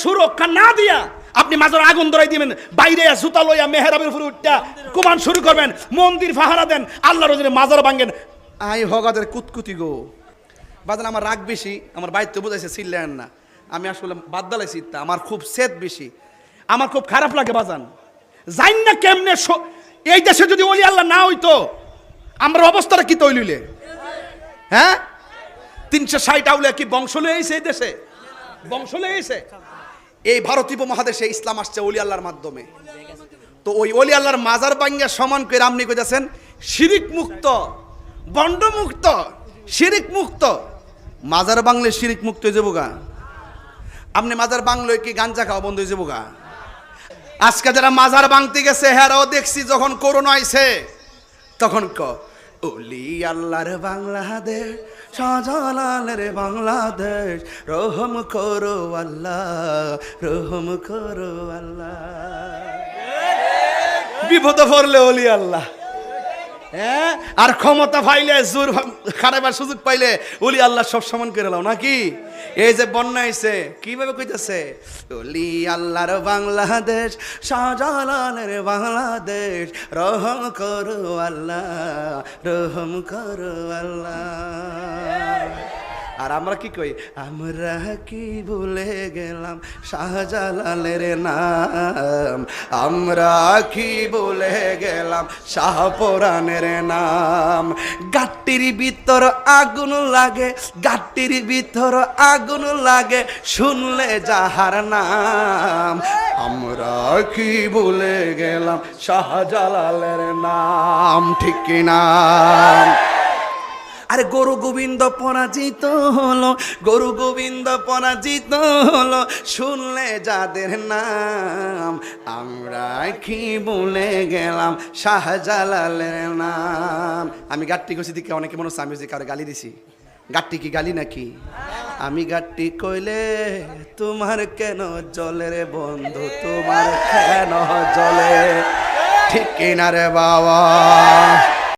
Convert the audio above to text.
সুরক্ষা না দিয়া আপনি মাজার আগুন ধরাই দিবেন, বাইরে জুতা লইয়া মেহরাবের উপরে উঠটা কুমান শুরু করবেন, মন্দির ফাহারা দেন, আল্লাহর রজনে মাজার ভাঙেন। আই হগাদের কুতকুতি গো বাজান, আমার রাগ বেশি, আমার বাইতে বুঝাইছে চিল্লেন না, আমি আসলে বাদ দালাইছি, আমার খুব সেদ বেশি, আমার খুব খারাপ লাগে বাজান। জানি না কেমনে এই দেশে যদি ওলি আল্লাহ না হইতো আমরা অবস্থাটা কি তৈলিলে? হ্যাঁ, 360 আউলিয়া কি বংশ লয়ে আইছে এই দেশে? বংশ লয়ে আইছে? এই ভারতীয় মহাদেশে ইসলাম আসছে ওলি আল্লাহর মাধ্যমে। তো ওই ওলি আল্লাহর মাজার ভাঙ্গা সমান করে আপনি কইতাছেন শিরিক মুক্ত, বন্ড মুক্ত, শিরিক মুক্ত। মাজার বাংলে শিরিক মুক্ত হয়ে যাবো গা? আপনি মাজার বাংলোয় কি গাঞ্জা খাওয়া বন্ধ হয়ে যাবো গা? আজকে যারা মাজার ভাঙতে গেছে হেরাও দেখছি যখন করোনা আইছে তখন ওলি আল্লাহর বাংলাদেশ, শাহজালালের বাংলাদেশ, রহম করো আল্লাহ, রহম করো আল্লাহ। বিপদ পড়লে ওলি আল্লাহ, হ্যাঁ, আর ক্ষমতা পাইলে জোর খারাপের সুযোগ পাইলে ওলি আল্লাহ সব সমান করে লাও নাকি? এই যে বন্যা আইছে কিভাবে কইতাছে ওলি আল্লাহর বাংলাদেশ, শাহজালালের বাংলাদেশ, রহম করো আল্লাহ, রহম করো আল্লাহ। আর আমরা কি কই? আমরা কি ভুলে গেলাম শাহজালালের নাম, আমরা কি ভুলে গেলাম শাহপরানের নাম। গাট্টির ভিতর আগুন লাগে, গাট্টির ভিতর আগুন লাগে, শুনলে যাহার নাম। আমরা কি ভুলে গেলাম শাহজালালের নাম, ঠিক কিনা? আরে গরু গোবিন্দ পরাজিত হলো, গরু গোবিন্দ পরাজিত হলো, শুনলে যাদের নাম। আমরা কি ভুলে গেলাম শাহজালালের নাম। আমি গাট্টি কইছি দিকে অনেকে মনে হচ্ছে আমি যে কারো গালি দিছি। গাট্টি কি গালি নাকি? আমি গাট্টি কইলে তোমার কেন জলে রে বন্ধু, তোমার কেন জলে, ঠিক কিনা রে বাবা?